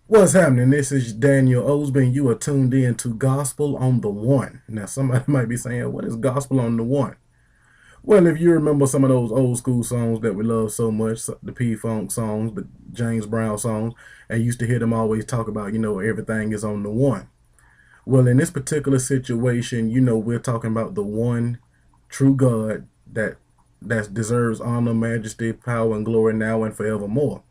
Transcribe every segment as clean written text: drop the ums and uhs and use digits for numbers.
What's happening? This is Daniel Osbie, and you are tuned in to Gospel on the One. Now, somebody might be saying, what is Gospel on the One? Well, if you remember some of those old school songs that we love so much, the P-Funk songs, the James Brown songs, and used to hear them always talk about, everything is on the one. Well, in this particular situation, we're talking about the one true God that deserves honor, majesty, power, and glory now and forevermore.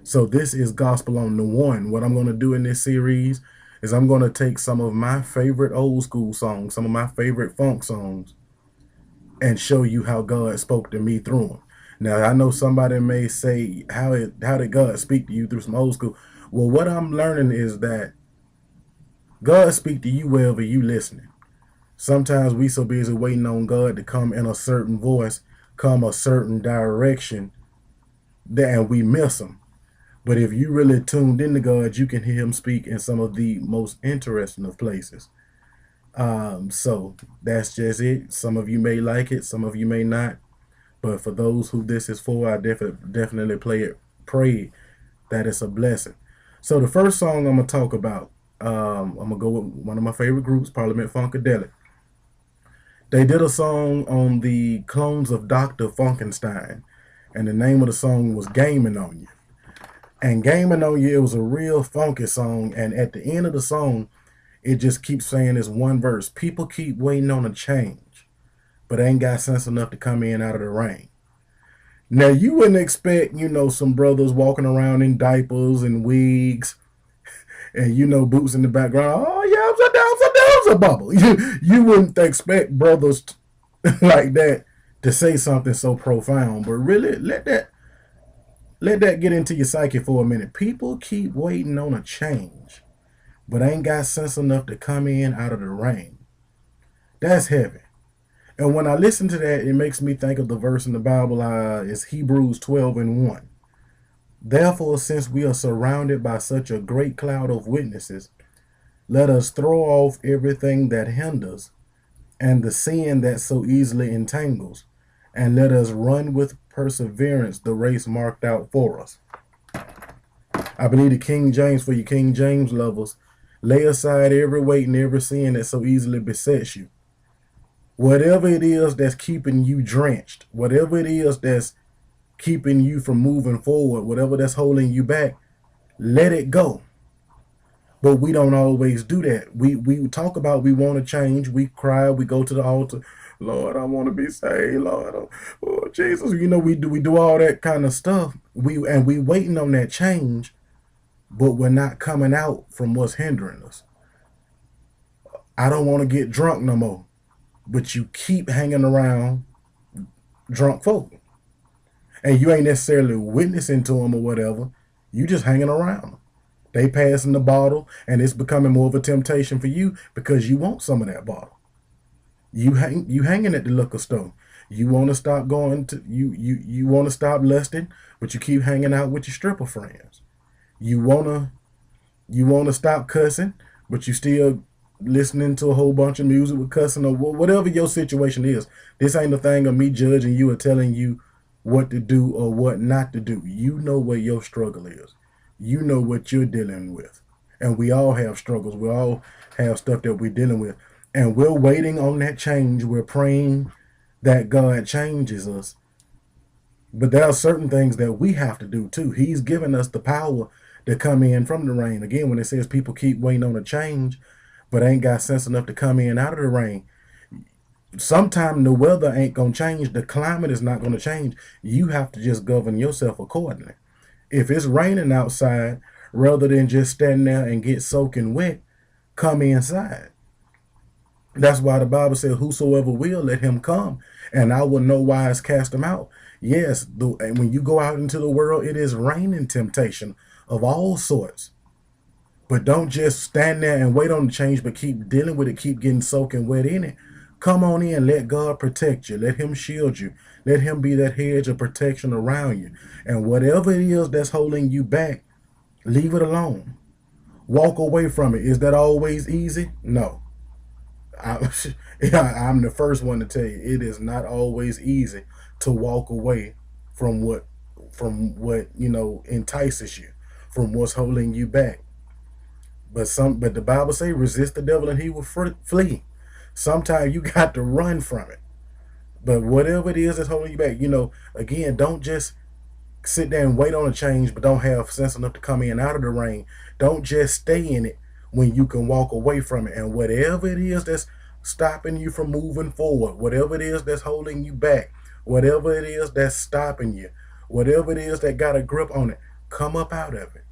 So this is Gospel on the One. What I'm going to do in this series is I'm going to take some of my favorite old school songs, some of my favorite funk songs, and show you how God spoke to me through them. Now, I know somebody may say, how did God speak to you through some old school? Well, what I'm learning is that God speak to you wherever you listening. Sometimes we so busy waiting on God to come in a certain voice, come a certain direction, and we miss him. But if you really tuned into God, you can hear him speak in some of the most interesting of places. So that's just it. Some of you may like it, some of you may not. But for those who this is for, I definitely pray that it's a blessing. So the first song I'm gonna talk about, I'm gonna go with one of my favorite groups, Parliament-Funkadelic. They did a song on the clones of Dr. Funkenstein, and the name of the song was Gamin on You. And Gaming on You, it was a real funky song. And at the end of the song, it just keeps saying this one verse. People keep waiting on a change, but ain't got sense enough to come in out of the rain. Now, you wouldn't expect, some brothers walking around in diapers and wigs and, boots in the background. Oh, yeah, I'm so down, bubble. You wouldn't expect brothers like that to say something so profound. But really, let that get into your psyche for a minute. People keep waiting on a change, but ain't got sense enough to come in out of the rain. That's heavy. And when I listen to that, it makes me think of the verse in the Bible, is Hebrews 12 and 1. Therefore, since we are surrounded by such a great cloud of witnesses, let us throw off everything that hinders and the sin that so easily entangles, and let us run with perseverance the race marked out for us. I believe the King James, for you King James lovers, lay aside every weight and every sin that so easily besets you. Whatever it is that's keeping you drenched, whatever it is that's keeping you from moving forward, whatever that's holding you back, let it go. But we don't always do that. We talk about we want to change. We cry. We go to the altar. Lord, I want to be saved. Lord, oh Jesus. We do all that kind of stuff. We waiting on that change, but we're not coming out from what's hindering us. I don't want to get drunk no more, but you keep hanging around drunk folk, and you ain't necessarily witnessing to them or whatever. You just hanging around them. They passing the bottle, and it's becoming more of a temptation for you because you want some of that bottle. You hanging at the liquor store. You want to stop going to you want to stop lusting, but you keep hanging out with your stripper friends. You wanna you wanna stop cussing, but you still listening to a whole bunch of music with cussing or whatever your situation is. This ain't a thing of me judging you or telling you what to do or what not to do. You know where your struggle is. You know what you're dealing with. And we all have struggles. We all have stuff that we're dealing with. And we're waiting on that change. We're praying that God changes us. But there are certain things that we have to do too. He's given us the power to come in from the rain. Again, when it says people keep waiting on a change, but ain't got sense enough to come in out of the rain, sometime the weather ain't going to change. The climate is not going to change. You have to just govern yourself accordingly. If it's raining outside, rather than just stand there and get soaking wet, come inside. That's why the Bible says, whosoever will, let him come, and I will no wise cast him out. Yes, and when you go out into the world, it is raining temptation of all sorts. But don't just stand there and wait on the change, but keep dealing with it, keep getting soaking wet in it. Come on in, let God protect you. Let him shield you. Let him be that hedge of protection around you. And whatever it is that's holding you back, leave it alone. Walk away from it. Is that always easy? No. I, I'm the first one to tell you it is not always easy to walk away from what entices you, from what's holding you back. But the Bible say resist the devil and he will flee. Sometimes you got to run from it. But whatever it is that's holding you back, again, don't just sit there and wait on a change, but don't have sense enough to come in out of the rain. Don't just stay in it when you can walk away from it. And whatever it is that's stopping you from moving forward, whatever it is that's holding you back, whatever it is that's stopping you, whatever it is that got a grip on it, come up out of it.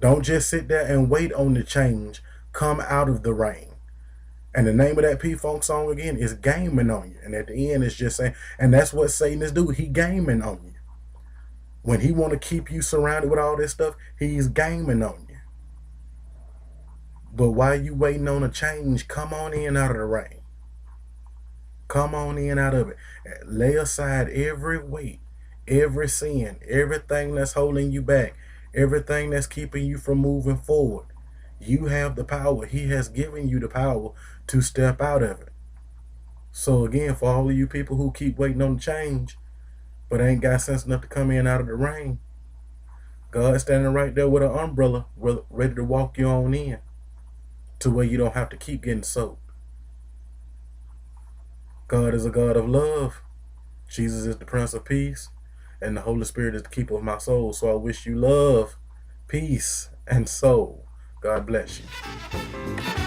Don't just sit there and wait on the change. Come out of the rain. And the name of that P-Funk song again is Gaming on You. And at the end it's just saying, and that's what Satan is doing. He gaming on you. When he want to keep you surrounded with all this stuff, he's gaming on you. But while you waiting on a change, come on in out of the rain. Come on in out of it. Lay aside every weight, every sin, everything that's holding you back, everything that's keeping you from moving forward. You have the power. He has given you the power to step out of it. So again, for all of you people who keep waiting on the change, but ain't got sense enough to come in out of the rain, God's standing right there with an umbrella, ready to walk you on in to where you don't have to keep getting soaked. God is a God of love. Jesus is the Prince of Peace, and the Holy Spirit is the keeper of my soul. So I wish you love, peace, and soul. God bless you.